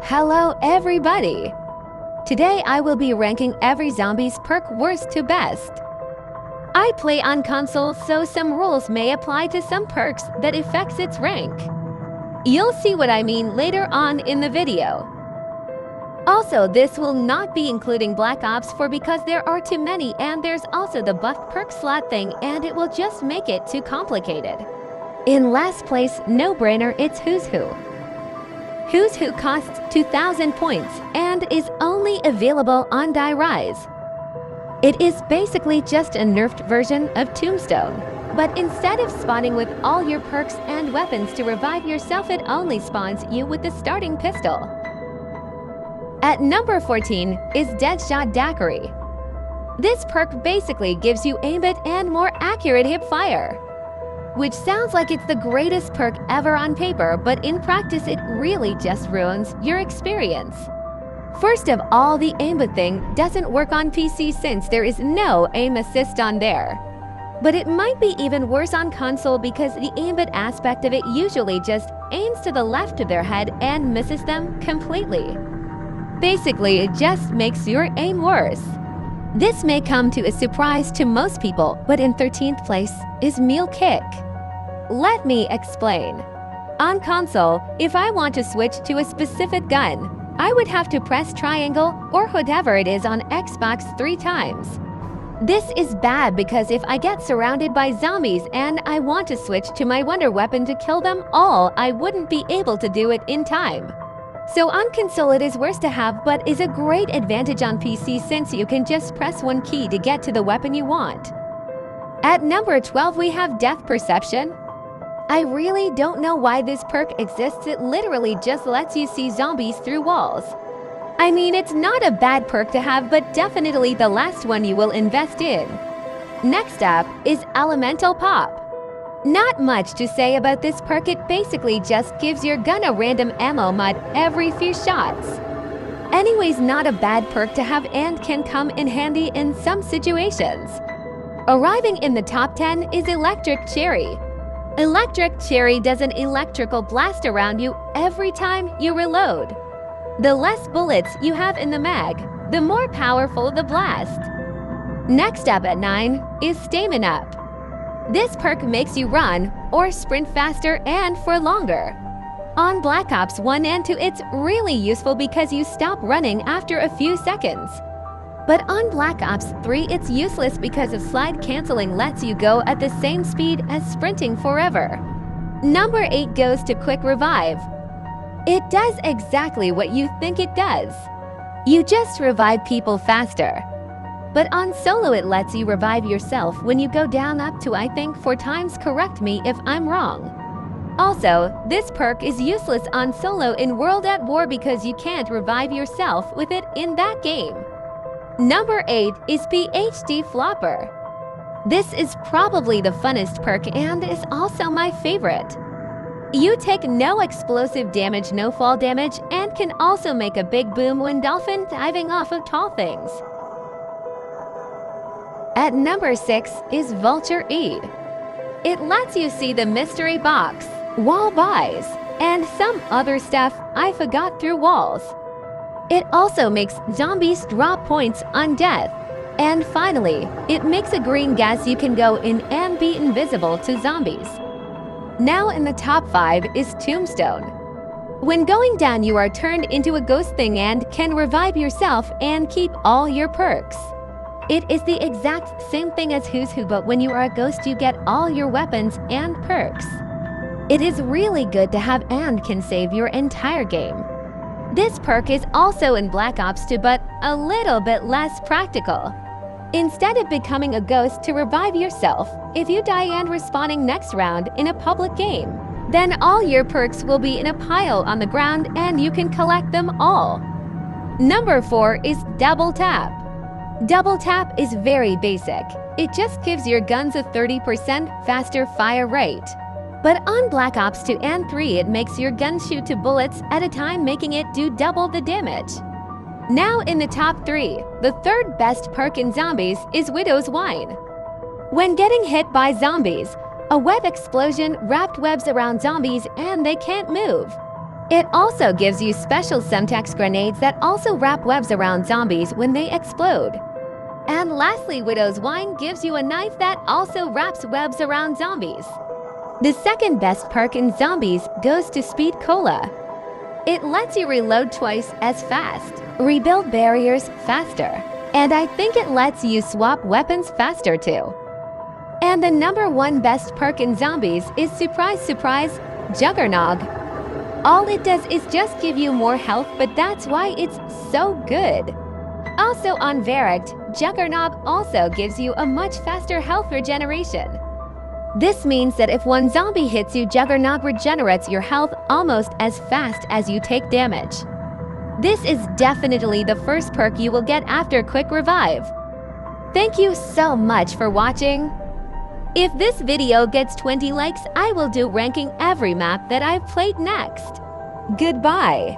Hello everybody! Today I will be ranking every zombie's perk worst to best. I play on console, so some rules may apply to some perks that affects its rank. You'll see what I mean later on in the video. Also, this will not be including Black Ops because there are too many, and there's also the buffed perk slot thing, and it will just make it too complicated. In last place, no brainer, it's Who's Who. Who's Who costs 2,000 points and is only available on Die Rise. It is basically just a nerfed version of Tombstone, but instead of spawning with all your perks and weapons to revive yourself, it only spawns you with the starting pistol. At number 14 is Deadshot Daiquiri. This perk basically gives you aimbot and more accurate hipfire, which sounds like it's the greatest perk ever on paper, but in practice it really just ruins your experience. First of all, the aimbot thing doesn't work on PC since there is no aim assist on there. But it might be even worse on console because the aimbot aspect of it usually just aims to the left of their head and misses them completely. Basically, it just makes your aim worse. This may come to a surprise to most people, but in 13th place is Mule Kick. Let me explain. On console, if I want to switch to a specific gun, I would have to press triangle or whatever it is on Xbox 3 times. This is bad because if I get surrounded by zombies and I want to switch to my wonder weapon to kill them all, I wouldn't be able to do it in time. So on console it is worse to have, but is a great advantage on PC since you can just press one key to get to the weapon you want. At number 12 we have Death Perception. I really don't know why this perk exists, it literally just lets you see zombies through walls. I mean, it's not a bad perk to have, but definitely the last one you will invest in. Next up is Elemental Pop. Not much to say about this perk, it basically just gives your gun a random ammo mod every few shots. Anyways, not a bad perk to have and can come in handy in some situations. Arriving in the top 10 is Electric Cherry. Electric Cherry does an electrical blast around you every time you reload. The less bullets you have in the mag, the more powerful the blast. Next up at 9 is Stamin-Up. This perk makes you run or sprint faster and for longer. On Black Ops 1 and 2 it's really useful because you stop running after a few seconds. But on Black Ops 3 it's useless because of slide canceling lets you go at the same speed as sprinting forever. Number 8 goes to Quick Revive. It does exactly what you think it does. You just revive people faster. But on solo it lets you revive yourself when you go down up to I think 4 times, correct me if I'm wrong. Also, this perk is useless on solo in World at War because you can't revive yourself with it in that game. Number 8 is PhD Flopper. This is probably the funnest perk and is also my favorite. You take no explosive damage, no fall damage, and can also make a big boom when dolphin diving off of tall things. At number 6 is Vulture Aid. It lets you see the mystery box, wall buys, and some other stuff I forgot through walls. It also makes zombies drop points on death. And finally, it makes a green gas you can go in and be invisible to zombies. Now in the top 5 is Tombstone. When going down you are turned into a ghost thing and can revive yourself and keep all your perks. It is the exact same thing as Who's Who, but when you are a ghost you get all your weapons and perks. It is really good to have and can save your entire game. This perk is also in Black Ops 2 but a little bit less practical. Instead of becoming a ghost to revive yourself, if you die and respawning next round in a public game, then all your perks will be in a pile on the ground and you can collect them all. Number 4 is Double Tap. Double Tap is very basic. It just gives your guns a 30% faster fire rate. But on Black Ops 2 and 3 it makes your gun shoot 2 bullets at a time, making it do double the damage. Now in the top 3, the third best perk in zombies is Widow's Wine. When getting hit by zombies, a web explosion wrapped webs around zombies and they can't move. It also gives you special Semtex grenades that also wrap webs around zombies when they explode. And lastly, Widow's Wine gives you a knife that also wraps webs around zombies. The second best perk in zombies goes to Speed Cola. It lets you reload twice as fast, rebuild barriers faster, and I think it lets you swap weapons faster too. And the number one best perk in zombies is surprise, surprise, Juggernog. All it does is just give you more health, but that's why it's so good. Also on Varict, Juggernog also gives you a much faster health regeneration. This means that if one zombie hits you, Juggernog regenerates your health almost as fast as you take damage. This is definitely the first perk you will get after Quick Revive. Thank you so much for watching. If this video gets 20 likes, I will do ranking every map that I've played next. Goodbye.